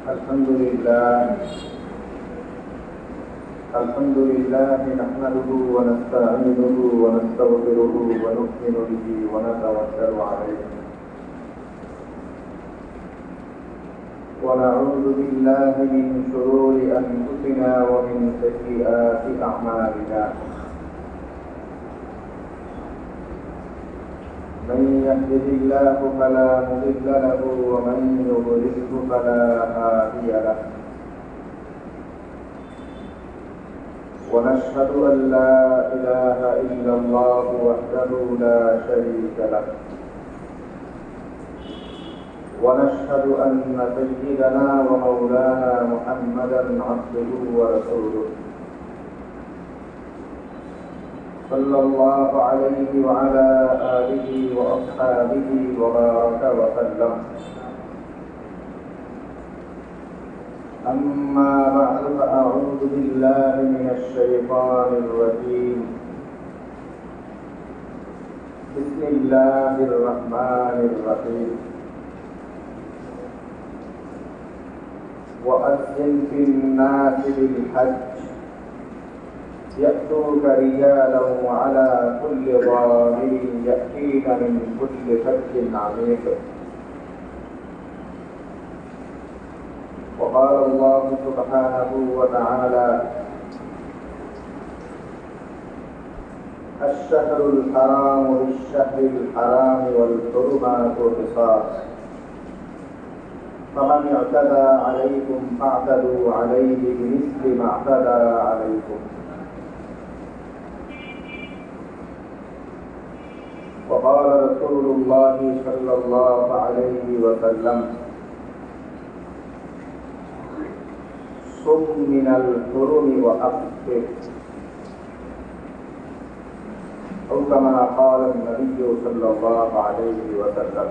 الحمد لله نحمده ونستعينه ونستغفره ونؤمن به ونتوكل عليه ونعوذ بالله من شرور أنفسنا ومن سيئات أعمالنا من يهده الله فلا مضل له ومن يضلله فلا هادي له ونشهد أن لا إله إلا الله وحده لا شريك له ونشهد أن سيدنا ومولانا محمدا عبده ورسوله صلى الله عليه وعلى آله وأصحابه وبارك وسلم أما بعد فأعوذ بالله من الشيطان الرجيم بسم الله الرحمن الرحيم وأذن في الناس بالحج يأتوك رجالا وعلى كل ضامر يأتين من كل فج عميق وقال الله سبحانه وتعالى الشهر الحرام بالشهر الحرام والحرمات قصاص فمن اعتدى عليكم فاعتدوا عليه بمثل ما اعتدى عليكم وقال رسول الله صلى الله عليه وسلم صم من الحرم وأفطر أو كما قال النبي صلى الله عليه وسلم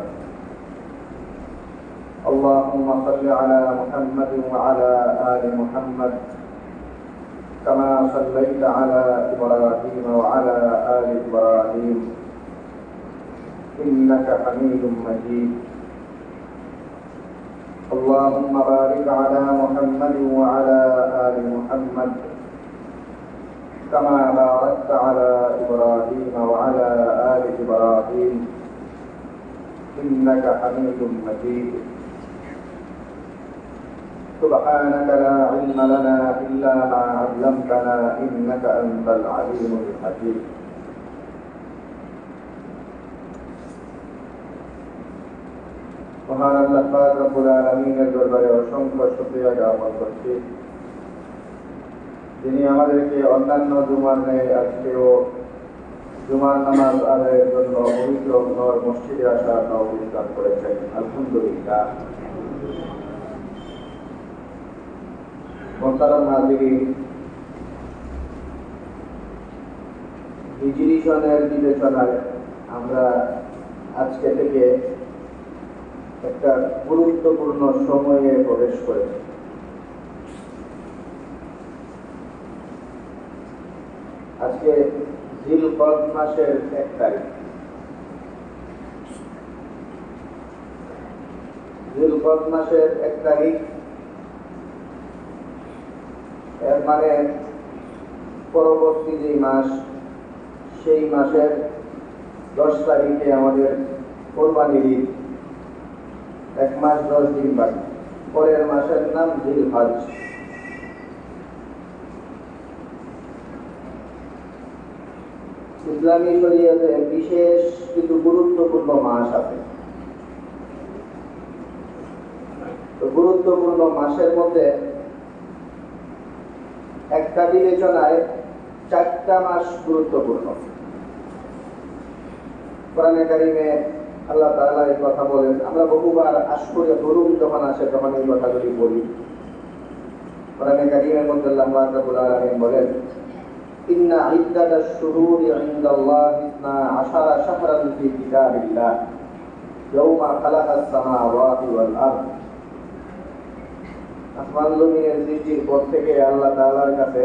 اللهم صل على محمد وعلى آل محمد كما صليت على إبراهيم وعلى آل إبراهيم إنك حميد مجيد اللهم بارك على محمد وعلى آل محمد كما باركت على إبراهيم وعلى آل إبراهيم إنك حميد مجيد سبحانك لا علم لنا إلا ما علمتنا إنك أنت العليم الحكيم মহান আল্লাহ পাক রব্বুল আলামিনের দরবারে অসংখ্য শুকরিয়া জ্ঞাপন করছি যিনি আমাদেরকে অন্যান্য জুমার ন্যায় আজকেও জুমার নামাজ আদায়ের জন্য পবিত্র ঘর মসজিদে আসার তৌফিক দান করেছেন আলহামদুলিল্লাহ। মোহতারাম হাজিরিন, হিজরি সনের বিবেচনায় আমরা আজকে থেকে একটা গুরুত্বপূর্ণ সময়ে প্রবেশ করেছি। আজকে জিলকদ মাসের 1 তারিখ। জিলকদ মাসের 1 তারিখ এর মানে পরবর্তী যে মাস সেই মাসের 10 তারিখে আমাদের কোরবানির ঈদ। 1 মাস 10 দিন বাকি। পরের মাসের নাম জিলহজ। ইসলামী শরীয়তে বিশেষ কিছু গুরুত্বপূর্ণ মাস আছে। তো গুরুত্বপূর্ণ মাসের মধ্যে একটা বিবেচনায় 4টা মাস গুরুত্বপূর্ণ। কোরআনে কারিমে আল্লাহ তাআলা এই কথা বলেন। আমরা বহুবার আশহুরে হুরুম যখন আসে তখন এই কথাগুলি বলি। কোরআনে কারিমের মধ্যে আল্লাহ রাব্বুল আলামিন বলেন ইন্না ইদ্দাতাশ শুহুরি ইনদাল্লাহি 12 শাহরান ফি কিতাবিল্লাহ ইয়াওমা খালাকাস সামাওয়াতি ওয়াল আরদ। আসমান জমিনের সৃষ্টির পর থেকে আল্লাহ তাআলার কাছে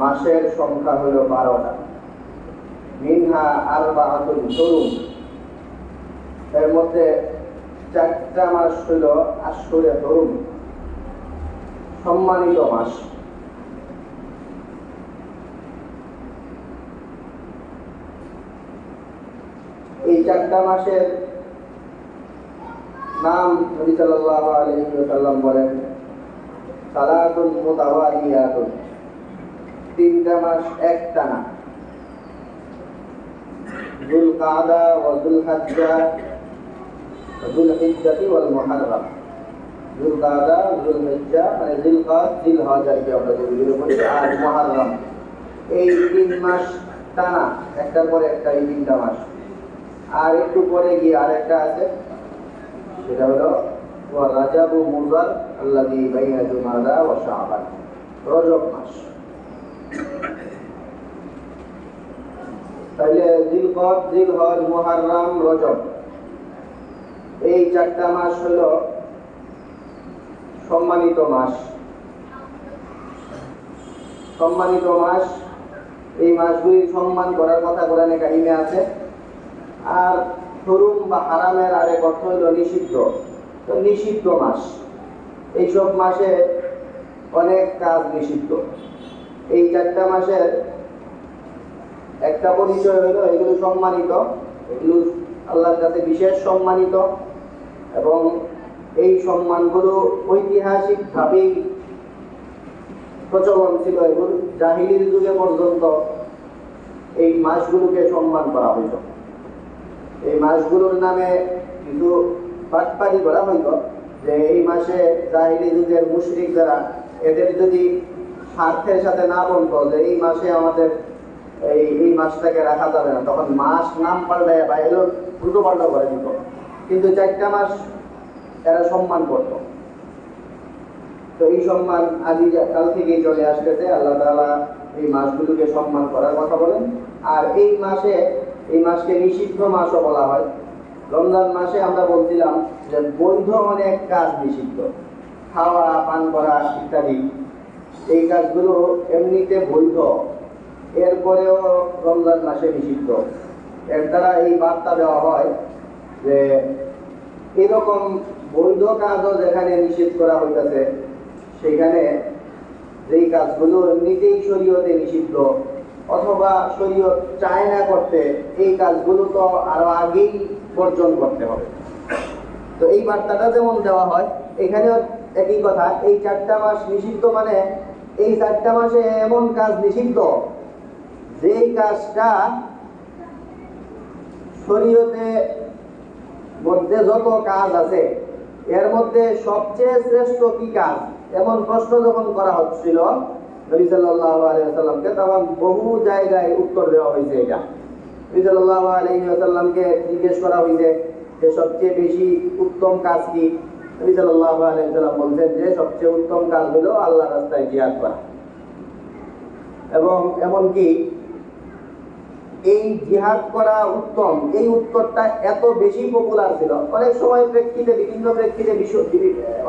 মাসের সংখ্যা হলো 12টা। মিনহা আরবাআতুন হুরুম, এর মধ্যে চারটা মাস হইল আশহুরে হুরুম, সম্মানিত মাস। এই চারটা মাসের নাম নবী সাল্লাল্লাহু আলাইহি ওয়াসাল্লাম বলেন সালাতুন মুতাওয়ালিয়াতুন, তিনটা মাস একটানা, যুল কাদা ওয়া যুল হজ্জা যুল হিজ্জাতি ওয়াল মুহাররম। যুল কাদা, যুল হিজ্জা মানে যুল কাদ, যুল হজ আর কি আমরা যেগুলো বলি, আর মুহাররম, এই 3 মাস টানা, একটার পরে একটা, এই 3টা মাস। আর একটু পরে গিয়ে আরেকটা আছে, সেটা হলো ওয়া রাজাবু মুযার আল্লাযী বাইনা জুমাদা ওয়া শাবান, রজব মাস। তাহলে জিলকদ, জিলহজ, মুহাররম, রজব, এই 4টা মাস হলো সম্মানিত মাস। সম্মানিত মাস, এই মাসগুলির সম্মান করার কথা কোরআনে কারিমে আছে। আর হুরুম বা হারামের আরেক অর্থ হলো নিষিদ্ধ। তো নিষিদ্ধ মাস, এইসব মাসে অনেক কাজ নিষিদ্ধ। এই 4টা মাসের একটা পরিচয় হলো এগুলো সম্মানিত, এগুলো আল্লাহর কাছে বিশেষ সম্মানিত, এবং এই সম্মানগুলো ঐতিহাসিকভাবেই প্রচলন ছিল। এগুলো জাহিলির যুগে পর্যন্ত এই মাসগুলোকে সম্মান করা হইত। এই মাসগুলোর নামে কিছু বাটপারি করা হইত, যে এই মাসে জাহিলি যুগের মুশরিক যারা, এদের যদি স্বার্থের সাথে না বলতো যে এই মাসে আমাদের এই মাসটাকে রাখা যাবে না, তখন মাস নাম পাল্টায় বা এলো উল্টো পাল্টা করে দিত। কিন্তু 4টা মাস এরা সম্মান করত। তো এই সম্মান আদি কাল থেকেই চলে আসতেছে। আল্লাহ তাআলা এই মাসগুলোকে সম্মান করার কথা বলেন। আর এই মাসকে নিষিদ্ধ মাসও বলা হয়। রমজান মাসে আমরা বলছিলাম যে বৈধ অনেক কাজ নিষিদ্ধ, খাওয়া, পান করা ইত্যাদি, এই কাজগুলো এমনিতে বৈধ, এরপরেও রমজান মাসে নিষিদ্ধ। এর দ্বারা এই বার্তা দেওয়া হয় যে এরকম বৈধ কাজও যেখানে নিষেধ করা হইতেছে, সেখানে যেই কাজগুলো এমনিতেই শরীয়তে নিষিদ্ধ অথবা শরীয়ত চায় না করতে, এই কাজগুলো তো আরো আগেই বর্জন করতে হবে। তো এই বার্তাটা যেমন দেওয়া হয়, এখানেও একই কথা। এই 4টা মাস নিষিদ্ধ মানে এই 4টা মাসে এমন কাজ নিষিদ্ধ যেই কাজটা শরীয়তে মধ্যে যত কাজ আছে এর মধ্যে সবচেয়ে শ্রেষ্ঠ কি কাজ, এমন প্রশ্ন যখন করা হচ্ছিল নবী সাল্লাল্লাহু আলাইহি ওয়াসাল্লামকে, তখন বহু জায়গায় উত্তর দেওয়া হয়েছে। এটা নবী সাল্লাল্লাহু আলাইহি ওয়াসাল্লামকে জিজ্ঞেস করা হয়েছে যে সবচেয়ে বেশি উত্তম কাজ কি। নবী সাল্লাল্লাহু আলাইহি ওয়াসাল্লাম বলছেন যে সবচেয়ে উত্তম কাজ হলো আল্লাহর রাস্তায় জিহাদ করা। এবং এমনকি এই জিহাদ করা উত্তম, এই উত্তরটা এত বেশি পপুলার ছিল। অনেক সময় বিভিন্ন প্রেক্ষিতে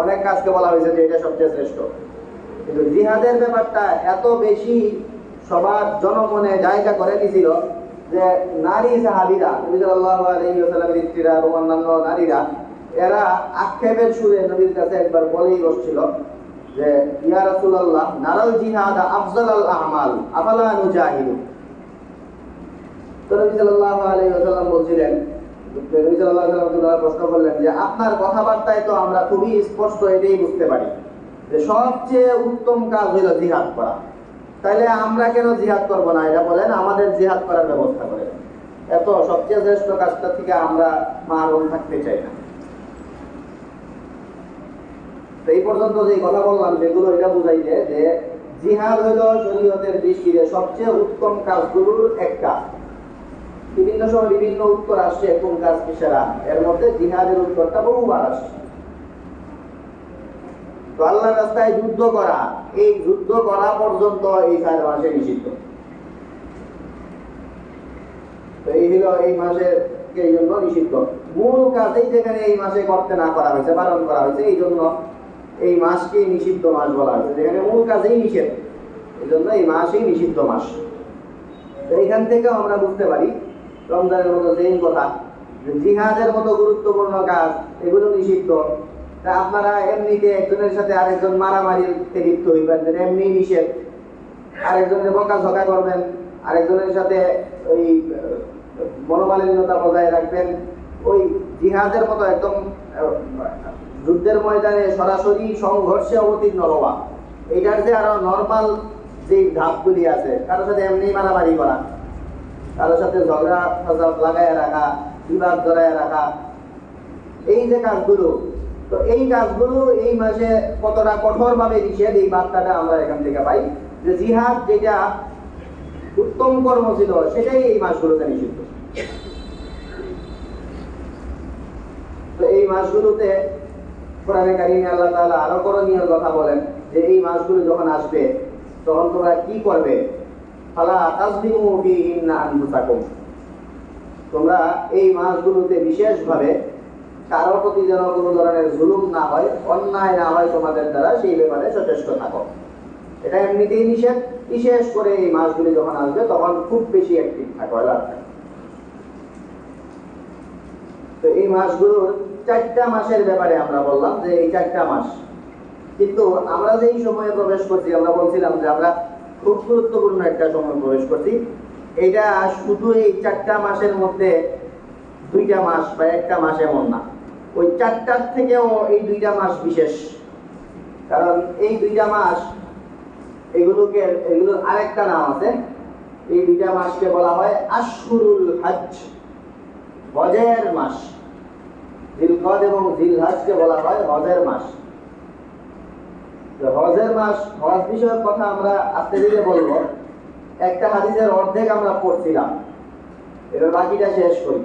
অনেক কাজকে বলা হয়েছে যে এটা সবচেয়ে শ্রেষ্ঠ, কিন্তু জিহাদের ব্যাপারটা এত বেশি সবার জনমনে জায়গা করে নিয়েছিল যে নারী সাহাবীরা, নবী সাল্লাল্লাহু আলাইহি ওয়াসাল্লামের স্ত্রীরা এবং অন্যান্য নারীরা, এরা আক্ষেপের সুরে নবীর কাছে একবার বলেই বসছিল যে ইয়া রাসূলুল্লাহ, নারাল জিহাদ আফজালাল আ'মাল আফালা নুজাহিদু। তো নবী সাল্লাল্লাহু আলাইহি ওয়াসাল্লাম বলছিলেন, নবী সাল্লাল্লাহু আলাইহি ওয়াসাল্লাম প্রশ্ন করলেন যে আপনার কথাবার্তায় তো আমরা খুবই স্পষ্ট এটাই বুঝতে পারি যে সবচেয়ে উত্তম কাজ হলো জিহাদ করা, তাইলে আমরা কেন জিহাদ করব না? এটা বলেন, আমাদের জিহাদ করার ব্যবস্থা করেন। এত সবচেয়ে শ্রেষ্ঠ কাজটা থেকে আমরা মারুম থাকতে চাই না। তো এই পর্যন্ত যে কথা বললাম সেগুলো এটা বুঝাইছে যে জিহাদ হলো শরীয়তের দৃষ্টিতে সবচেয়ে উত্তম কাজগুলোর একটা। বিভিন্ন সময় বিভিন্ন উত্তর আসছে কোন কাজ কি সেরা, এর মধ্যে জিহাদের উত্তরটা বহুবার আসছে। তো আল্লাহর রাস্তায় যুদ্ধ করা, এই যুদ্ধ করা পর্যন্ত এই 4 মাসে নিষিদ্ধ। তো এই হলো এই মাসের এই জন্য নিষিদ্ধ। মূল কাজেই যেখানে এই মাসে করতে না করা হয়েছে, বারণ করা হয়েছে, এই জন্য এই মাসকে নিষিদ্ধ মাস বলা হয়েছে। যেখানে মূল কাজেই নিষেধ, এই জন্য এই মাসই নিষিদ্ধ মাস। তো এখান থেকে আমরা বুঝতে পারি রমজানের মতো যেই কথা, জিহাদের মতো গুরুত্বপূর্ণ কাজ এগুলো নিষিদ্ধ। তা আপনারা এমনিতে একজনের সাথে আরেকজন মারামারিতে লিপ্ত হইবেন, এমনি নিষেধ। আরেকজনের বকাঝকা করবেন, আরেকজনের সাথে ওই মনোমালিন্যতা বজায় রাখবেন, ওই জিহাদের মতো একদম যুদ্ধের ময়দানে সরাসরি সংঘর্ষে অবতীর্ণ হওয়া, এইটার যে আরো নর্মাল যে ধাপগুলি আছে, কারোর সাথে এমনি মারামারি করা, কারোর সাথে ঝগড়া ফসাদ লাগায় রাখা, বিবাদ জড়ায় রাখা, এই যে কাজগুলো, তো এই কাজগুলো এই মাসে কতটা কঠোরভাবে নিষেধ, এই বার্তাটা আমরা এখান থেকে পাই যে জিহাদ যেটা উত্তম কর্ম ছিল সেটাই এই মাসগুলোতে নিষিদ্ধ। তো এই মাসগুলোতে কোরআনে কারিমে আল্লাহ তাআলা আরো করণীয় কথা বলেন যে এই মাসগুলো যখন আসবে তখন তোমরা কি করবে, ফালা তাজলিমু ফীহিন্না আনফুসাকুম, তোমরা এই মাসগুলোতে বিশেষভাবে কারোর প্রতি যেন কোনো ধরনের জুলুম না হয়, অন্যায় না হয় তোমাদের দ্বারা, সেই ব্যাপারে সচেষ্ট থাকো। এটা এমনিতেই নিষেধ, বিশেষ করে এই মাসগুলি যখন আসবে তখন খুব বেশি অ্যাক্টিভ থাকো। তো এই মাসগুলোর 4টা মাসের ব্যাপারে আমরা বললাম যে এই 4টা মাস, কিন্তু আমরা যেই সময়ে প্রবেশ করছি, আমরা বলছিলাম যে আমরা খুব গুরুত্বপূর্ণ একটা সময় প্রবেশ করছি। এটা শুধু এই 4টা মাসের মধ্যে 2টা মাস বা একটা মাস এমন না, ওই 4টার থেকেও এই 2টা মাস বিশেষ। কারণ এই 2টা মাস এগুলোর আরেকটা নাম আছে। এই 2টা মাসকে বলা হয় আশহুরুল হজ্জ, হজের মাস। জিলকদ এবং জিলহজকে বলা হয় হজের মাস। হজের মাস, হজ বিষয়ক কথা আমরা আস্তে ধীরে বলবো। একটা হাদিসের অর্ধেক আমরা পড়ছিলাম, এবার বাকিটা শেষ করি।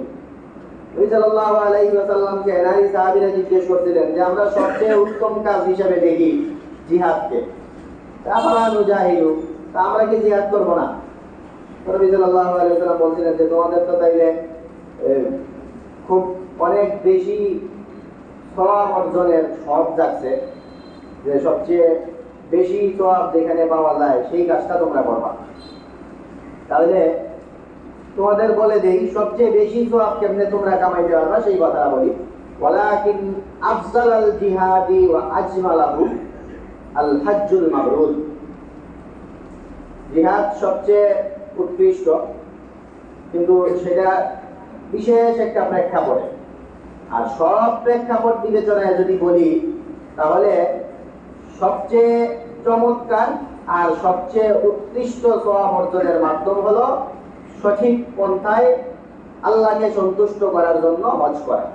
নবী সাল্লাল্লাহু আলাইহি ওয়াসাল্লামকে এনারি সাহাবীরা জিজ্ঞেস করছিলেন যে আমরা সবচেয়ে উত্তম কাজ হিসেবে দেখি জিহাদকে, আফালা নুজাহিদু, তা আমরা কি জিহাদ করব না? নবী সাল্লাল্লাহু আলাইহি ওয়াসাল্লাম বলছিলেন যে তোমাদের তো তাইলে খুব অনেক বেশি সওয়াব অর্জনের সব যাচ্ছে, যে সবচেয়ে বেশি সওয়াব যেখানে পাওয়া যায় সেই কাজটা তোমরা করবা। তাহলে তোমাদের বলে দেই সবচেয়ে বেশি সওয়াব কেমনে তোমরা কামাইতে পারবা সেই কথাটা বলি। ওয়ালাকিন আফজালাল জিহাদি ওয়া আজমালাহু আল হজ্জুল মাবরুর, জিহাদ সবচেয়ে উৎকৃষ্ট, কিন্তু সেটা বিশেষ একটা প্রেক্ষাপটে। আর সব প্রেক্ষাপট বিবেচনায় যদি বলি তাহলে সবচেয়ে চমৎকার আর সবচেয়ে উৎকৃষ্ট সওয়াব অর্জনের মাধ্যম হলো সঠিক পন্থায় আল্লাহকে সন্তুষ্ট করার জন্য হজ করা।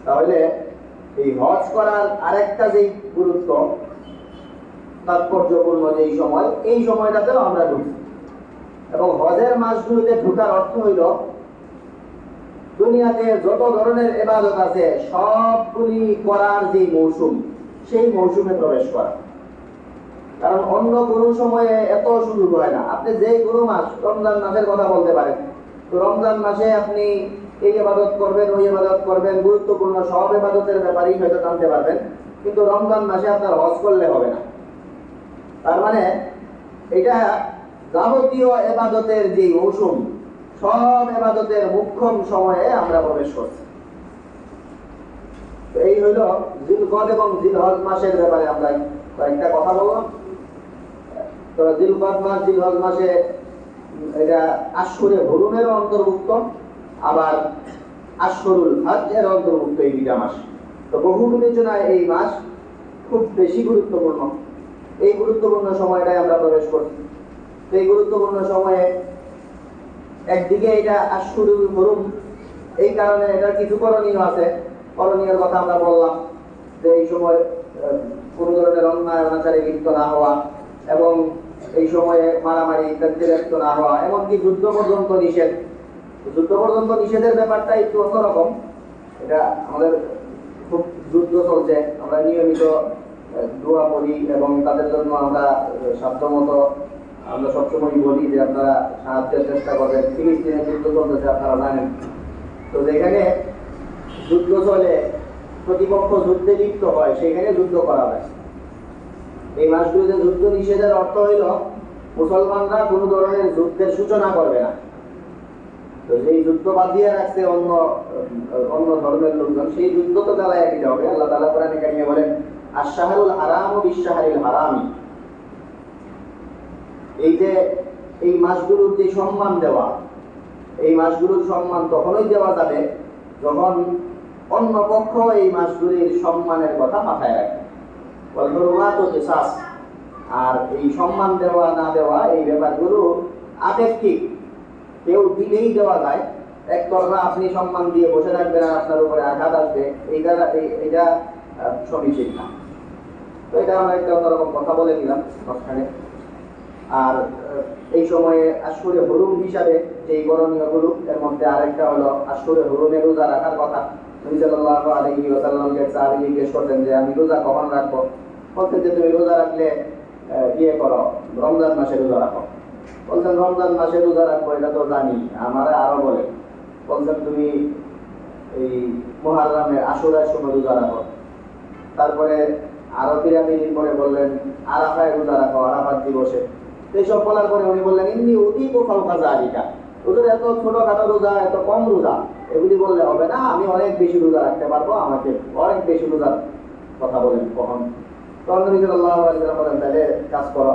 তাহলে এই হজ করার আরেকটা যেই গুরুত্ব, তাৎপর্যপূর্ণ যেই সময়, এই সময়টাতেও আমরা ঢুকি। এবং হজের মাসগুলোতে ঢোকার অর্থ হইল দুনিয়াতে যত ধরনের ইবাদত আছে সবগুলি করার যে মৌসুম, সেই মৌসুমে প্রবেশ করা। কারণ অন্য কোনো সময়ে এত সুযোগ হয় না। আপনি যে কোনো মাস, রমজান মাসের কথা বলতে পারেন, তো রমজান মাসে আপনি এই ইবাদত করবেন, ওই ইবাদত করবেন, গুরুত্বপূর্ণ সব ইবাদতের ব্যাপারেই হয়তো জানতে পারবেন, কিন্তু রমজান মাসে আপনার হজ করলে হবে না। তার মানে এটা যাবতীয় ইবাদতের যে মৌসুম, সব ইবাদতের মুখ্যম সময়ে আমরা প্রবেশ করছি। তো এই হইল জিলকদ এবং জিলহজ মাসের ব্যাপারে আমরা কয়েকটা কথা বললাম। তো জিলকদ মাস, জিলহজ মাসে এটা আশহুরে হুরুমের অন্তর্ভুক্ত, আবার আশহুরুল হজ্জের অন্তর্ভুক্ত এই 2টা মাস। তো বহু বিবেচনায় এই মাস খুব বেশি গুরুত্বপূর্ণ। এই গুরুত্বপূর্ণ সময়টাই আমরা প্রবেশ করছি। তো এই গুরুত্বপূর্ণ সময়ে একদিকে এটা আশহুরুল হুরুম, এই কারণে এটার কিছু করণীয় আছে। করণীয় কথা আমরা বললাম যে এই সময় কোনো ধরনের অন্যায় অনাচারে লিপ্ত না হওয়া, এবং এই সময়ে মারামারি ইত্যাদিতে লিপ্ত না হওয়া, এমনকি যুদ্ধ পর্যন্ত নিষেধ। যুদ্ধ পর্যন্ত নিষেধের ব্যাপারটা একটু অন্যরকম। এটা আমাদের খুব যুদ্ধ চলছে, আমরা নিয়মিত দোয়া করি এবং তাদের জন্য আমরা সাধ্যমতো আমরা সবসময় বলি যে আপনারা সাহায্যের চেষ্টা করবেন। ফিলিস্তিনে যুদ্ধ চলতেছে, আপনারা জানেন। তো যেখানে যুদ্ধ চলে, প্রতিপক্ষ যুদ্ধে লিপ্ত হয়, সেখানে যুদ্ধ করা হয়। এই মাসগুলিতে যুদ্ধ নিষেধের অর্থ হইল মুসলমানরা কোনো ধরনের যুদ্ধের সূচনা করবে না। তো যেই যুদ্ধ বাঁধিয়ে রাখছে অন্য অন্য ধর্মের লোকজন, সেই যুদ্ধ তো চালাইয়া দিতে হবে। আল্লাহ তাআলা কোরআনে কারিমে বলেন, আশ-শাহরুল হারামু বিশ-শাহরিল হারামি। এই যে এই মাসগুলোর যে সম্মান দেওয়া, এই মাসগুলোর সম্মান তখনই দেওয়া যাবে যখন অন্য পক্ষ এই মাসগুলির সম্মানের কথা মাথায় রাখে। ওয়াল হুরমাতু কিসাস। আর এই সম্মান দেওয়া না দেওয়া এই ব্যাপারগুলো আপেক্ষিক, কেউ দিলেই দেওয়া যায়। একতরফা আপনি সম্মান দিয়ে বসে থাকবেন আর আপনার উপরে আঘাত আসবে, এটা সমীচীন না। তো এটা আমরা একটা অন্যরকম কথা বলে নিলাম মাঝখানে। আর এই সময়ে আশহুরে হুরুম হিসাবে যেই করণীয়গুলো, এর মধ্যে আরেকটা হলো আশহুরে হুরুমে রোজা রাখার কথা। নবী সাল্লাল্লাহু আলাইহি ওয়াসাল্লামকে এক সাহাবী জিজ্ঞেস করতেন যে আমি রোজা কখন রাখবো? বলতেন যে তুমি রোজা রাখলে করো, রমজান মাসে রোজা রাখো। বলছেন রমজান মাসে রোজা রাখবো এটা তো জানি, আমারে আরো বলে। বলছেন তুমি এই মুহররমের আশুরার সময় রোজা রাখো। তারপরে আরো 83 দিন পরে বললেন আরাফায় রোজা রাখো, আরাফাত দিবসে। এইসব বলার পরে উনি বললেন ইন্নী উদীপু ফাওকা যালিকা। ওদের এত ছোটখাটো রোজা, এত কম রোজা, এগুলি বললে হবে না, আমি অনেক বেশি রোজা রাখতে পারবো, আমাকে অনেক বেশি রোজার কথা বলেন কখন। তখন নবী সাল্লাল্লাহু আলাইহি ওয়াসাল্লাম বলেন তাহলে কাজ করো,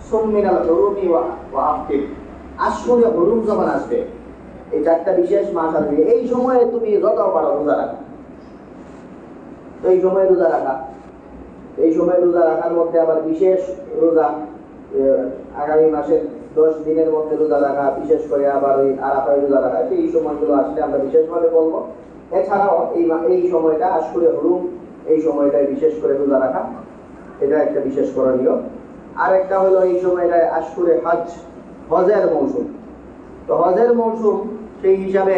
সুম মিনাল হুরুমি ওয়া আফতির। আশহুরে হুরুম যখন আসবে, এই চারটা বিশেষ মাস আসবে, এই সময়ে তুমি যত পারো রোজা রাখা। তো এই সময়ে রোজা রাখা, এই সময় রোজা রাখার মধ্যে আবার বিশেষ রোজা আগামী মাসের 10 দিনের মধ্যে রোজা রাখা, বিশেষ করে আবার ওই আরাফায় রোজা রাখা, সেই সময়গুলো আসলে আমরা বিশেষভাবে বলবো। এছাড়াও এই সময়টা আশহুরে হুরুম, এই সময়টায় বিশেষ করে রোজা রাখা, এটা একটা বিশেষ করণীয়। আর একটা হলো এই সময়টায় আশহুরে হজ, হজের মৌসুম। তো হজের মৌসুম, সেই হিসাবে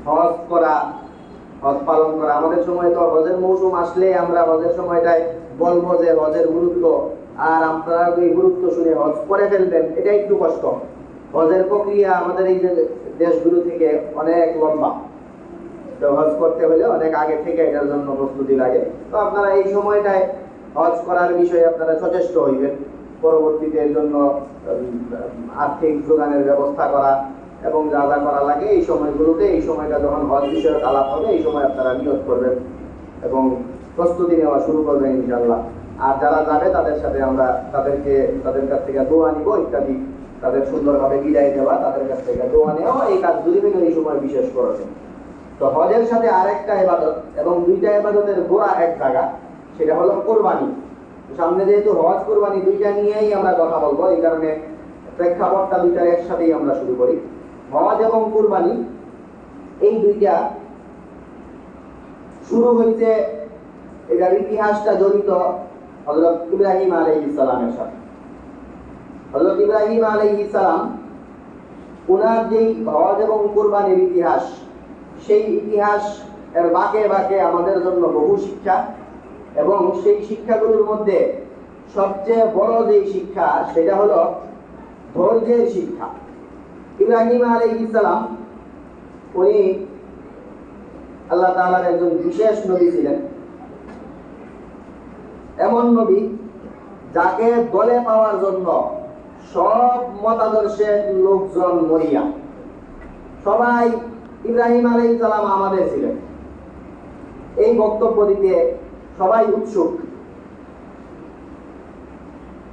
হজ করা, হজ পালন করা। আমাদের সময় তো হজের মৌসুম আসলে আমরা হজের সময়টায় বলবো যে হজের গুরুত্ব, আর আপনারা এই গুরুত্ব শুনে হজ করে ফেলবেন, এটা একটু কষ্ট। হজের প্রক্রিয়া আমাদের এই যে দেশগুলো থেকে অনেক লম্বা, তো হজ করতে হলে অনেক আগে থেকে এটার জন্য প্রস্তুতি লাগে। তো আপনারা এই সময়টায় হজ করার বিষয়ে আপনারা সচেষ্ট হইবেন। পরবর্তীতে এর জন্য আর্থিক যোগানের ব্যবস্থা করা এবং যা যা করা লাগে এই সময়গুলোতে, এই সময়টা যখন হজ বিষয়ক আলাপ হবে, এই সময় আপনারা নিয়ত করবেন এবং প্রস্তুতি নেওয়া শুরু করবেন ইনশাআল্লাহ। আর যারা যাবে তাদের সাথে আমরা তাদের কাছ থেকে দোয়া নিব ইত্যাদি, তাদের সুন্দরভাবে বিদায় দেওয়া, তাদের কাছ থেকে দোয়া নেওয়া, এই কাজগুলি মিলে এই সময় বিশেষ করবেন। তো হজের সাথে আরেকটা ইবাদত, এবং দুইটা ইবাদতের গোড়া এক জায়গা, সেটা হলো কোরবানি। সামনে যেহেতু হজ কোরবানি দুইটা নিয়েই আমরা কথা বলবো, এই কারণে প্রেক্ষাপটটা দুইটার একসাথেই আমরা শুরু করি। হজ এবং কোরবানি এই দুইটা শুরু হইতে, এটার ইতিহাসটা জড়িত হযরত ইব্রাহিম আলাইহিস সালামের সাথে। হযরত ইব্রাহিম আলাইহিস সালাম, ওনার যেই হজ এবং কোরবানির ইতিহাস, সেই ইতিহাস এর বাঁকে বাঁকে আমাদের জন্য বহু শিক্ষা, এবং সেই শিক্ষাগুলোর মধ্যে সবচেয়ে বড় যে শিক্ষা সেটা হলো ধৈর্যের শিক্ষা। ইব্রাহিম আলাইহিস সালাম উনি আল্লাহ তাআলার একজন বিশেষ নবী ছিলেন, এমন নবী যাকে দলে পাওয়ার জন্য সব মতাদর্শের লোকজন মরিয়া, সবাই ইব্রাহিম আলাইহিস সালাম আমাদের ছিলেন, এই বক্তব্য দিতে সবাই উৎসুক।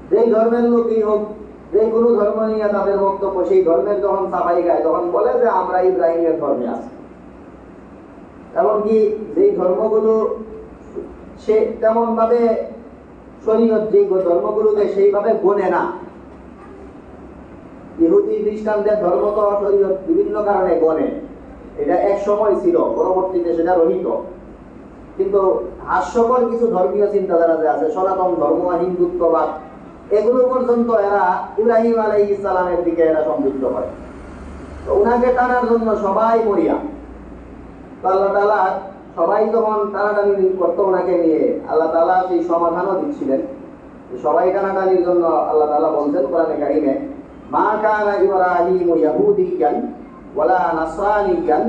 যেই ধর্মের লোকই হোক, যে কোনো ধর্ম নিয়ে তাদের বক্তব্য, সেই ধর্মের যখন সাফাই গায় তখন বলে যে আমরা ইব্রাহিমের ধর্মে আছি। এমনকি যেই ধর্মগুলো সে তেমন ভাবে শরীয়ত যেই ধর্মগুলোকে সেইভাবে গোনে না, ইহুদি খ্রিস্টানদের ধর্ম তো শরীয়ত বিভিন্ন কারণে গনে, এটা এক সময় ছিল, পরবর্তীতে সেটা রহিত। কিন্তু হাস্যকর কিছু ধর্মীয় চিন্তাধারা যে আছে, সনাতন ধর্ম, হিন্দুত্ববাদ, এগুলো পর্যন্ত এরা ইব্রাহিম আলাইহিস সালামের দিকে এরা সম্পৃক্ত হয়। তো উনাকে টানার জন্য সবাই মরিয়া। তো আল্লাহ তাআলা সবাই যখন টানাটানি করতো ওনাকে নিয়ে, আল্লাহ তাআলা সেই সমাধানও দিচ্ছিলেন। সবাই টানাটানির জন্য আল্লাহ তাআলা বলছেন কোরআনে কারিমে, মা কানা ইব্রাহিমু ইয়াহুদিয়ান ওয়ালা নাসরানিয়ান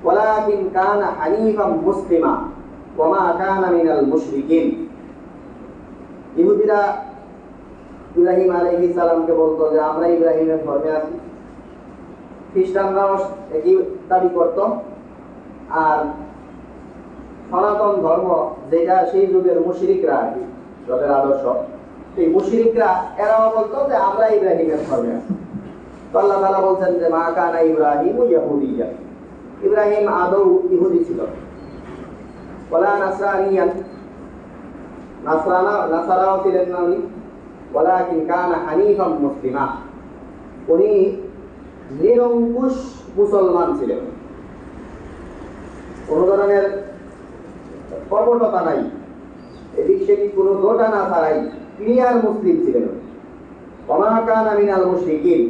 ওয়ালাকিন কানা হানিফাম মুসলিমা ওয়া মা কানা মিনাল মুশরিকিন। ইহুদিরা ইব্রাহিম আলাইহিস সালামকে বলতো যে আমরা ইব্রাহিমের ধর্মে আছি, খ্রিস্টানরাও একই দাবি করত। আর সনাতন ধর্ম যেটা সেই যুগের মুশরিকরা আর কি, যাদের আদর্শ, এই মুশরিকরা এরাও বলতো যে আমরা ইব্রাহিমের ধর্মে আছি। তো আল্লাহ তাআলা বলছেন যে মা কানা ইব্রাহিমু ইয়াহুদিয়্যা, ইব্রাহিম আদৌ ইহুদি ছিল, ওয়ালা নাসরানিয়ান, নাসারাও ছিলেন না উনি, ওয়ালাকিন কানা হানিফাম মুসলিমা, উনি নিরঙ্কুশ মুসলমান ছিলেন, কোনো ধরনের কপটতা নাই, এদিক সেদিক কোনো দোটা না ছাড়াই ক্লিয়ার মুসলিম ছিলেন। ওয়া মা কানা মিনাল মুশরিকিন,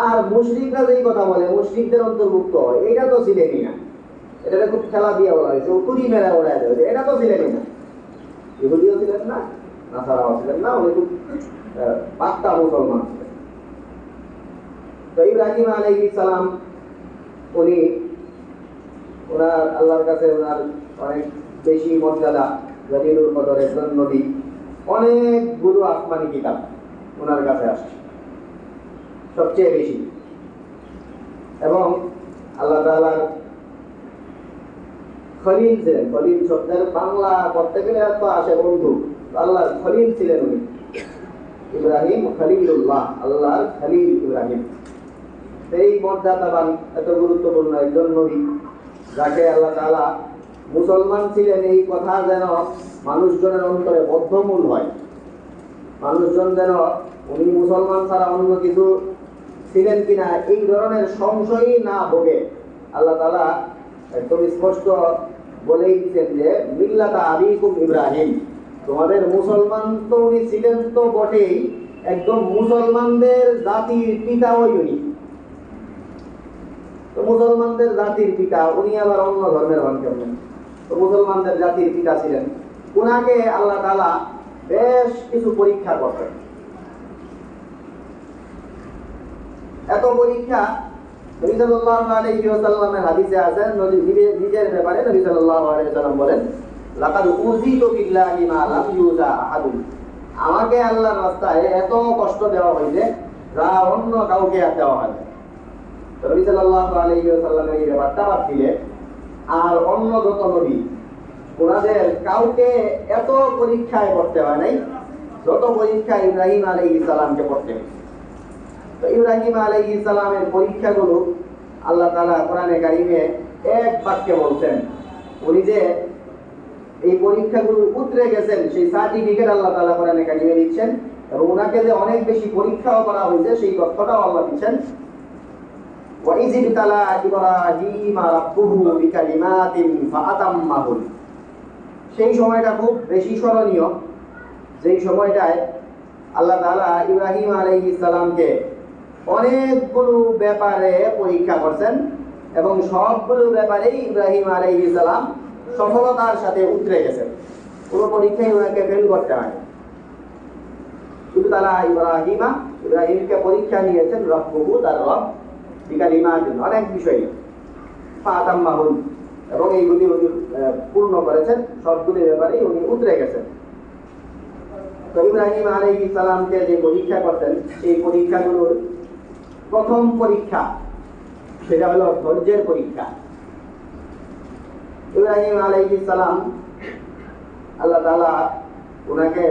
আর মুশরিকরা যেই কথা বলে মুশরিকদের অন্তর্ভুক্ত হয়, এটা তো ছিলেনই না। এটা খুব খেলা দিয়ে বলা হয়েছে, উকুরি মেলা ওড়ায় দেওয়া, এটা তো ছিলেনই না। ইহুদিও ছিলেন না, নাসারাও ছিলেন না, উনি খুব পাক্কা মুসলমান ছিলেন। তো ইব্রাহিম আলাইহিস সালাম উনি ওনার আল্লাহর কাছে ওনার অনেক বেশি মর্যাদা, জলিলুল কদর একজন নবী, অনেকগুলো আসমানি কিতাব ওনার কাছে আসছে সবচেয়ে বেশি। এবং আল্লাহ তাআলার খলিল ছিলেন, খলিল শব্দের বাংলা করতে গেলে তো আসে বন্ধু, আল্লাহর খলিল ছিলেন উনি, ইব্রাহিম খলিলুল্লাহ, আল্লাহর খলিল ইব্রাহিম। এই মর্যাদাবান এত গুরুত্বপূর্ণ একজন নবী, যাকে আল্লাহ তাআলা মুসলমান ছিলেন এই কথা যেন মানুষজনের অন্তরে বদ্ধমূল হয়, মানুষজন যেন উনি মুসলমান ছাড়া অন্য কিছু ছিলেন কিনা এই ধরনের সংশয়ই না ভোগে। আল্লাহ তাআলা একদম স্পষ্ট বলেই দিচ্ছেন যে মিল্লাতা আবিকুম ইব্রাহিম, তোমাদের মুসলমান তো উনি ছিলেন তো বটেই, একদম মুসলমানদের জাতির পিতা ওই উনি। তো মুসলমানদের জাতির পিতা উনি আবার অন্য ধর্মের হন কেমন? তো মুসলমানদের জাতির পিতা ছিলেন, উনাকে আল্লাহ তাআলা বেশ কিছু পরীক্ষা করতেন। এত পরীক্ষা নবী সাল্লাল্লাহু আলাইহি ওয়াসাল্লামের হাদিসে আছে, নিজের ব্যাপারে নবী সাল্লাল্লাহু আলাইহি ওয়াসাল্লাম বলেন, লাকাদ উযিতু বিল্লাহি মা লাম ইউযা আহাদুন, আমাকে আল্লাহর রাস্তায় এত কষ্ট দেওয়া হয়েছে যা অন্য কাউকে আর দেওয়া হয় না। নবী সাল্লাল্লাহু আলাইহি ওয়াসাল্লামের এই ব্যাপারটা বাদ দিলে আর অন্য যত নবী ওনাদের কাউকে এত পরীক্ষায় করতে হয় নাই যত পরীক্ষা ইব্রাহিম আলাইহিস সালামকে করতে হয়েছে। তো ইব্রাহিম আলাইহিস সালামের পরীক্ষাগুলো আল্লাহ তাআলা কোরআনে কারিমে এক বাক্যে বলছেন, উনি যে এই পরীক্ষাগুলো উতরে গেছেন সেই সার্টিফিকেট আল্লাহ তাআলা কোরআনে কারিমে দিচ্ছেন, এবং ওনাকে যে অনেক বেশি পরীক্ষাও করা হয়েছে সেই তথ্যটাও আল্লাহ দিচ্ছেন। ওয়া ইয ইবতালা ইব্রাহিমা রাব্বুহু বিকালিমাতিন ফাআতাম্মাহুন, সেই সময়টা খুব বেশি স্মরণীয়, যেই সময়টায় আল্লাহ তাআলা ইব্রাহিম আলাইহিস সালামকে অনেকগুলো ব্যাপারে পরীক্ষা করছেন, এবং সবগুলো ব্যাপারেই ইব্রাহিম আলাইহিস সালাম সফলতার সাথে উতরে গেছেন, কোনো পরীক্ষায় ওনাকে ফেল করতে হয়। শুধু তারা ইব্রাহিমকে পরীক্ষা নিয়েছেন রব্বুহু, তার রব, বিকালিমাতিন, অনেক বিষয়ে, ফাআতাম্মাহুন, এবং এইগুলি উনি পূর্ণ করেছেন, সবগুলি ব্যাপারেই উনি উতরে গেছেন। তো ইব্রাহিম আলাইহিস সালামকে যে পরীক্ষা করতেন সেই পরীক্ষাগুলোর প্রথম পরীক্ষা সেটা হলো ধৈর্যের পরীক্ষা। ইব্রাহিম আলাইহিস সালাম আল্লাহ তাআলা ওনাকে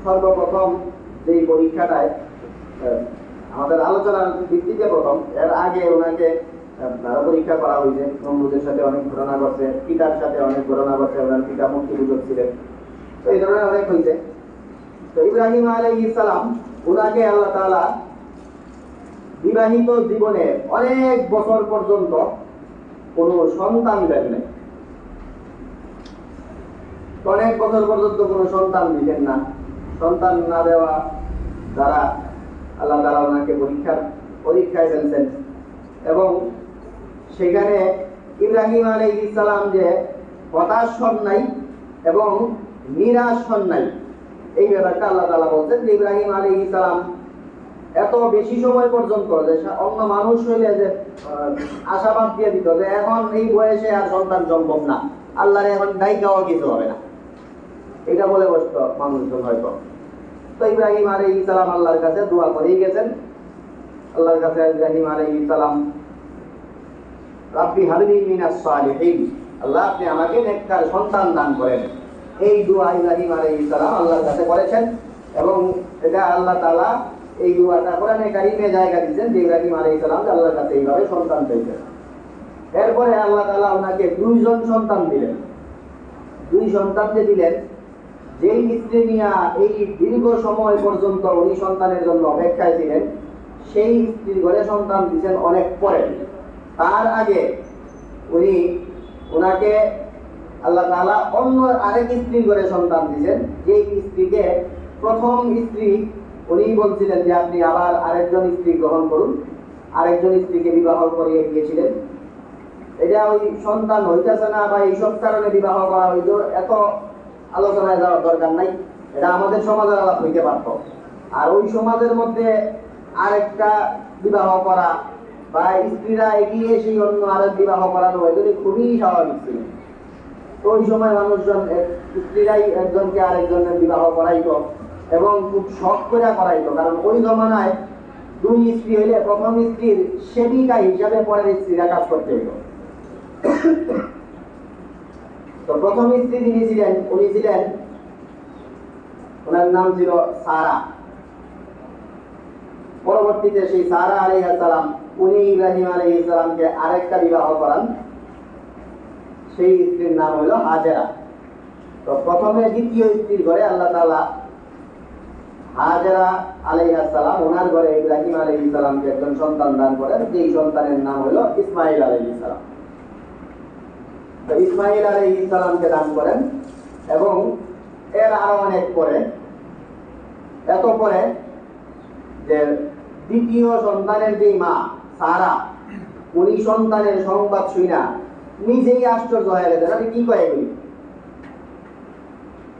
সর্বপ্রথম যেই পরীক্ষাটায় আমাদের আলোচনার ভিত্তিতে প্রথম, এর আগে ওনাকে পরীক্ষা করা হয়েছে, নমরুদের সাথে অনেক ঘটনা ঘটছে, পিতার সাথে অনেক ঘটনা ঘটছে, ওনার পিতা মূর্তিপূজক ছিলেন, তো এই ধরনের অনেক হয়েছে। তো ইব্রাহিম আলাইহিস সালাম ওনাকে আল্লাহ তাআলা বিবাহিত জীবনে অনেক বছর পর্যন্ত কোনো সন্তান দেন নাই, অনেক বছর পর্যন্ত কোনো সন্তান দিলেন না। সন্তান না দেওয়া দ্বারা আল্লাহ তাআলা ওনাকে পরীক্ষায় ফেলছেন, এবং সেখানে ইব্রাহিম আলাইহিস সালাম যে হতাশ হন নাই এবং নিরাশ হন নাই, এই ব্যাপারটা আল্লাহ তাআলা বলছেন যে ইব্রাহিম আলাইহিস সালাম এত বেশি সময় পর্যন্ত, যে অন্য মানুষ হইলে যে আশাবাদ দিয়ে দিত যে এখন এই বয়সে আর সন্তান সম্ভব না, আল্লাহর এখন ডাইকাও কিছু হবে না, এটা বলে বসতো মানুষজন হয়তো। তো ইব্রাহিম আলাইহিস সালাম আল্লাহর কাছে দোয়া করেই গেছেন আল্লাহর কাছে ইব্রাহিম আলাইহিস সালাম রাব্বি হাবলি মিনাস সালিহিন, আল্লাহ আপনি আমাকে নেককার সন্তান দান করেন। এই দোয়া ইব্রাহিম আলাইহিস সালাম আল্লাহর কাছে করেছেন এবং এটা আল্লাহ তাআলা এই দোয়াটা কোরআনে কারীমে জায়গা দিয়েছেন যে ইব্রাহিম আলাইহিস সালাম আল্লাহর কাছে এইভাবে সন্তান পেয়েছেন। এরপরে আল্লাহ তাআলা ওনাকে দুইজন সন্তান দিলেন। দুই সন্তান যে দিলেন, যেই স্ত্রী নিয়া এই দীর্ঘ সময় পর্যন্ত উনি সন্তানের জন্য অপেক্ষায় ছিলেন, সেই স্ত্রীর ঘরে সন্তান দিয়েছেন অনেক পরে। তার আগে উনি ওনাকে আল্লাহ তাআলা অন্য আরেক স্ত্রীর ঘরে সন্তান দিয়েছেন, যেই স্ত্রীকে প্রথম স্ত্রী উনি বলছিলেন যে আপনি আবার আরেকজন স্ত্রী গ্রহণ করুন, আরেকজন স্ত্রীকে বিবাহ করিয়ে দিয়েছিলেন। এটা ওই সন্তান হইতেছে না বা এইসব কারণে বিবাহ করা হইতো, এত আলোচনায় যাওয়ার দরকার নাই। এটা আমাদের সমাজের আলাপ হইতে পারত। আর ওই সমাজের মধ্যে আরেকটা বিবাহ করা বা স্ত্রীরা এগিয়ে সেই অন্য আরেক বিবাহ করানো এগুলি খুবই স্বাভাবিক ছিল। তো ওই সময় মানুষজন স্ত্রীরাই একজনকে আরেকজনের বিবাহ করাইতো এবং খুব শখ করে করাইতো, কারণ ওই জমানায় দুই স্ত্রী হইলে প্রথম স্ত্রীর সেবিকা হিসাবে পরের স্ত্রীরা কাজ করতে হইতো। তো প্রথম স্ত্রী যিনি ছিলেন উনি ছিলেন, ওনার নাম ছিল সারা। পরবর্তীতে সেই সারা আলাইহিস সালাম উনি ইব্রাহিম আলাইহিস সালামকে আরেকটা বিবাহ করান, সেই স্ত্রীর নাম হলো হাজেরা। তো প্রথমে দ্বিতীয় স্ত্রীর ঘরে আল্লাহ তাআলা হাজেরা আলাইহিস সালাম ওনার ঘরে ইব্রাহিম আলাইহিস সালামকে একজন সন্তান দান করেন, যেই সন্তানের নাম হলো ইসমাঈল আলাইহিস সালাম। তো ইসমাঈল আলাইহিস সালামকে দান করেন এবং এর আরো অনেক পরে, এত পরে যে দ্বিতীয় সন্তানের যে মা সারা, উনি সন্তানের সংবাদ শুনা নিজেই আশ্চর্য হয়ে গেছেন, আমি কি কয়ে গেলি।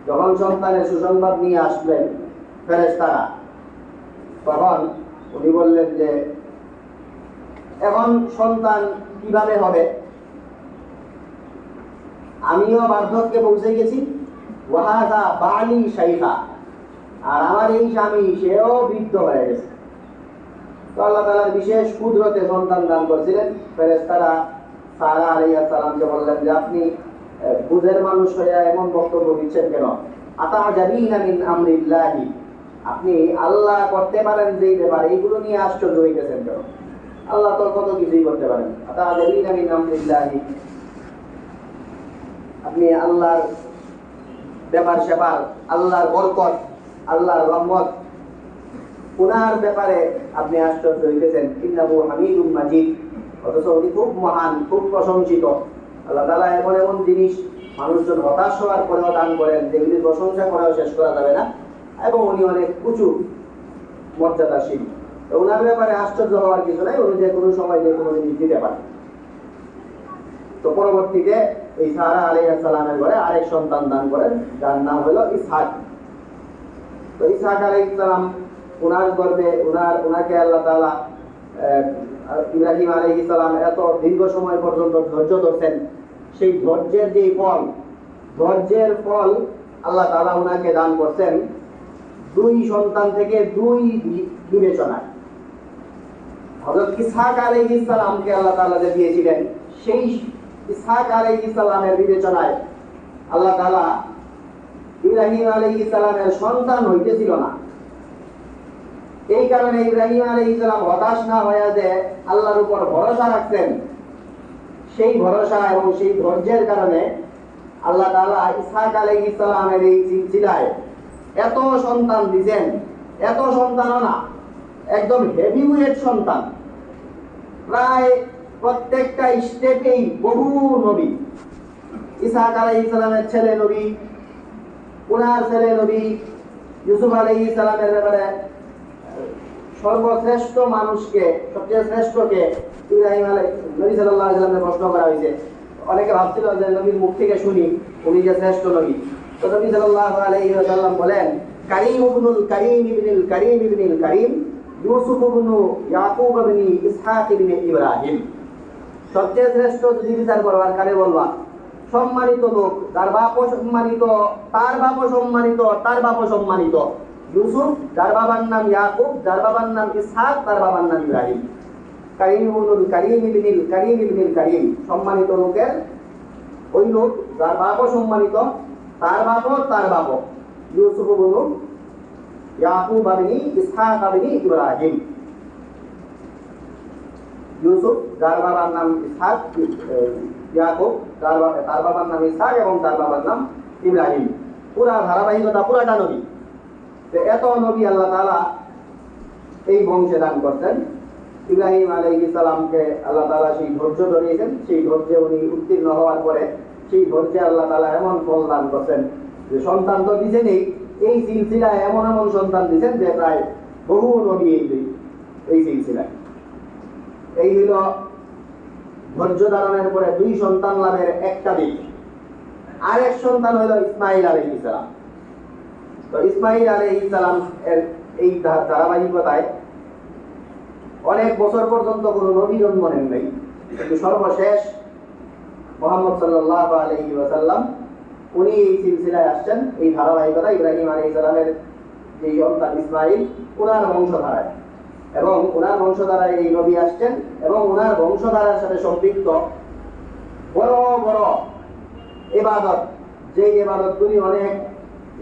যখন সন্তানের সুসংবাদ নিয়ে আসলেন ফেরেশতারা, তখন উনি বললেন যে এখন সন্তান কিভাবে হবে, আমিও বার্ধক্যে পৌঁছে গেছি, ওয়াহাদা বালি শাইখা, আর আমার এই স্বামী সেও বৃদ্ধ হয়ে গেছে। তো আল্লাহ তাআলার বিশেষ কুদরতে সন্তান দান করেছিলেন। ফেরেশতারা সারা আলাইহিস সালামকে বললেন যে আপনি বুঝের মানুষ হয়ে এমন বক্তব্য দিচ্ছেন কেন? আতাজাবিনা মিন আমরিল্লাহি, আপনি আল্লাহ করতে পারেন যেই ব্যাপার, এইগুলো নিয়ে আশ্চর্য হইতেছেন কেন? আল্লাহ তো কত কিছুই করতে পারেন। আতাজাবিনা মিন আমরিল্লাহি, আপনি আল্লাহর ব্যাপার স্যাপার, আল্লাহর বরকত, আল্লাহর রহমত, ওনার ব্যাপারে আপনি আশ্চর্য হইতেছেন। ইন্নাহু হামিদুম মাজিদ, অথচ উনি খুব মহান, খুব প্রশংসিত। আল্লাহ তাআলা এমন এমন জিনিস মানুষজন হতাশ হওয়ার পরেও দান করেন যেগুলি প্রশংসা করেও শেষ করা যাবে না, এবং উনি অনেক উঁচু মর্যাদাশীল। তো ওনার ব্যাপারে আশ্চর্য হওয়ার কিছু নাই, উনি যে কোনো সময় যে কোনো জিনিস দিতে পারেন। তো পরবর্তীতে এই সারা আলাইহিস সালামের ঘরে আরেক সন্তান দান করেন, যার নাম হলো ইসহাক। তো ইসহাক আলাইহিস সালাম ওনার গর্ভে ওনাকে আল্লাহ তাআলা ইব্রাহিম আলাইহিস সালাম এত দীর্ঘ সময় পর্যন্ত ধৈর্য ধরছেন, সেই ধৈর্যের ফল আল্লাহ তাআলা ওনাকে দান করছেন দুই সন্তান থেকে দুই বিবেচনায়। হযরত ইসহাক আলাইহিস সালামকে আল্লাহ তাআলা যে দিয়েছিলেন, সেই ইসহাক আলাইহিস সালামের বিবেচনায় আল্লাহ তাআলা ইব্রাহিম আলাইহিস সালামের সন্তান হইতেছিল না। এই কারণে ইব্রাহিম আলাইহিস সালাম হতাশ না হয়ে যে আল্লাহর উপর ভরসা রাখতেন, সেই ভরসা এবং সেই ধৈর্যের কারণে আল্লাহ তাআলা ইসহাক আলাইহিস সালামের এই সিলসিলায় এত সন্তান দিয়েছেন। এত সন্তানও না, একদম হেভিওয়েট সন্তান, প্রায় প্রত্যেকটা স্টেপেই বহু নবী। ইসহাক আলাইহিস সালামের ছেলে নবী, ওনার ছেলে নবী ইউসুফ আলাইহিস সালামের ব্যাপারে সর্বশ্রেষ্ঠ মানুষকে, সবচেয়ে শ্রেষ্ঠকে ইব্রাহিম নবী সাল্লাল্লাহু আলাইহি ওয়াসাল্লামকে প্রশ্ন করা হয়েছে। অনেকে ভাবছিল যে নবীর মুখ থেকে শুনি উনি যে শ্রেষ্ঠ নবী। তো নবী সাল্লাল্লাহু আলাইহি ওয়াসাল্লাম বলেন, কারীম ইবনুল কারীম ইবনুল কারীম ইবনুল কারীম ইউসুফ ইবনু ইয়াকুব ইবনে ইসহাক ইবনে ইব্রাহিম। সবচেয়ে শ্রেষ্ঠ যদি বিচার করবার কারে বলবা, সম্মানিত লোক, তার বাপও সম্মানিত, তার বাপও সম্মানিত, তার বাপও সম্মানিত, ইউসুফ, যার বাবার নাম ইয়াকুব, যার বাবার নাম ইসহাক, তার বাবার নাম ইব্রাহিম। কারিমুল কারিম ইবনিল কারিম ইবনিল কারিম, সম্মানিত লোকের ওই লোক যার বাপও সম্মানিত, তার বাপও ইউসুফ বলুন ইয়াকুব আবিনি ইসহাক আবিনি ইব্রাহিম। ইউসুফ, যার বাবার নাম ইসহাক, ইয়াকুব, তার বাবার নাম ইসহাক এবং তার বাবার নাম ইব্রাহিম। পুরা ধারাবাহিকতা, পুরাটা নবী। এত নবী আল্লাহ তাআলা এই বংশে দান করতেন। ইব্রাহিম আলাইহিস সালামকে আল্লাহ তাআলা সেই ধৈর্য ধরিয়েছেন, সেই ধৈর্যে উনি উত্তীর্ণ হওয়ার পরে সেই ধৈর্যে আল্লাহ তাআলা এমন ফল দান করছেন যে সন্তান তো দিয়েছেনই, এই সিলসিলায় এমন এমন সন্তান দিয়েছেন যে প্রায় বহু নবী এই সিলসিলায়। এই হইল ধৈর্য ধারণের পরে 2 সন্তান লাভের একটা দিক। আরেক সন্তান হইল ইসমাঈল আলাইহিস সালাম। তো ইসমাঈল আলাইহিস সালাম এর এই ধারাবাহিকতায় অনেক বছর পর্যন্ত কোনো নবী জন্ম নেন নাই, কিন্তু সর্বশেষ মুহাম্মদ সাল্লাল্লাহু আলাইহি ওয়াসাল্লাম উনি এই সিলসিলায় আসছেন, এই ধারাবাহিকতা ইব্রাহিম আলাইহিস সালামের যে সন্তান ইসমাঈল, ওনার বংশধারায়, এবং ওনার বংশধারায় এই নবী আসছেন, এবং ওনার বংশধারার সাথে সম্পৃক্ত বড় বড় ইবাদত, যে ইবাদতগুলি অনেক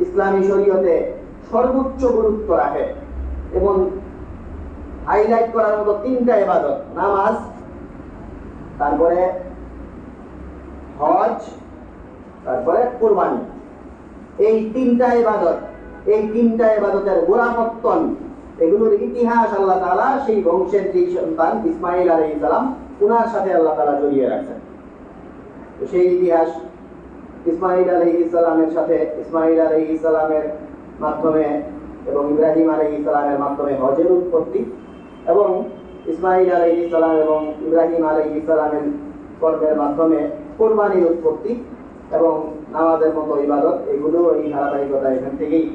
ইসলামী শরীয়তে সর্বোচ্চ গুরুত্ব রাখে এবং হাইলাইট করার মতো 3টা ইবাদত, নামাজ, তারপরে হজ, তারপরে কুরবানি। এই 3টা ইবাদত, এই 3টা ইবাদতের গোড়াপত্তন, এগুলোর ইতিহাস আল্লাহ তাআলা সেই বংশের যে সন্তান ইসমাঈল আলাইহিস সালাম ওনার সাথে আল্লাহ তাআলা জড়িয়ে রাখছেন। তো সেই ইতিহাস ইসমাঈল আলাইহিস সালামের সাথে, ইসমাঈল আলাইহিস সালামের মাধ্যমে এবং ইব্রাহিম আলাইহিস সালামের মাধ্যমে হজের উৎপত্তি, এবং ইসমাঈল আলাইহিস সালাম এবং ইব্রাহিম আলাইহিস সালামের কর্মের মাধ্যমে কুরবানির উৎপত্তি এবং নামাজের মতো ইবাদত, এগুলো এই ধারাবাহিকতা এখান থেকেই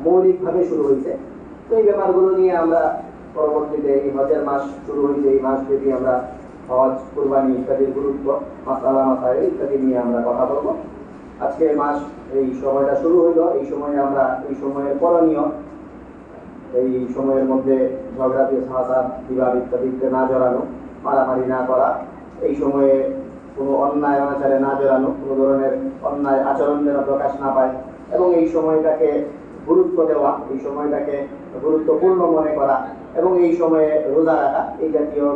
মৌলিকভাবে শুরু হয়েছে। তো এই ব্যাপারগুলো নিয়ে আমরা পরবর্তীতে, এই হজের মাস শুরু হয়েছে, এই মাস যদি আমরা হজ, কুরবানি ইত্যাদির গুরুত্ব, মাসালা মাসাইল ইত্যাদি নিয়ে আমরা কথা বলবো। আজকে মাস এই সময়টা শুরু হইলো, এই সময়ে আমরা এই সময়ের করণীয়, এই সময়ের মধ্যে ঝগড়াতে হাসাদ বিবাদ ইত্যাদিতে না জড়ানো, মারামারি না করা, এই সময়ে কোনো অন্যায় অনাচারে না জড়ানো, কোনো ধরনের অন্যায় আচরণ যেন প্রকাশ না পায়, এবং এই সময়টাকে গুরুত্ব দেওয়া, এই সময়টাকে গুরুত্বপূর্ণ মনে করা, এবং এই সময়ে রোজা রাখা, এই জাতীয়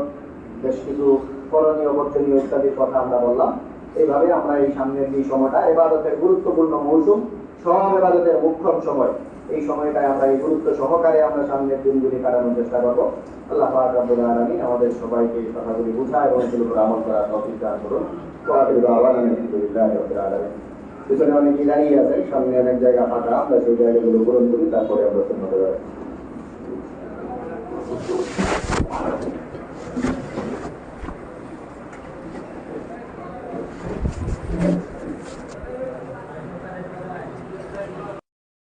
বেশ কিছু করণীয় বর্জনীয় ইত্যাদির কথা আমরা বললাম। এইভাবে আমরা এই সামনের যে সময়টা ইবাদতের গুরুত্বপূর্ণ মৌসুম, সব ইবাদতের মুখ্যম সময়, এই সময়টায় আমরা এই গুরুত্ব সহকারে আমরা সামনের দিনগুলি কাটানোর চেষ্টা করবো। আল্লাহ পাক রব্বুল আলামিন আমাদের সবাইকে এই কথাগুলি বুঝায় এবং সেগুলোর উপর আমল করার তৌফিক দান করুন। পিছনে অনেকেই দাঁড়িয়ে আছেন, সামনে অনেক জায়গা ফাঁকা, আমরা সেই জায়গাগুলো পূরণ করি, তারপরে আমরা সুন্নতে যাই।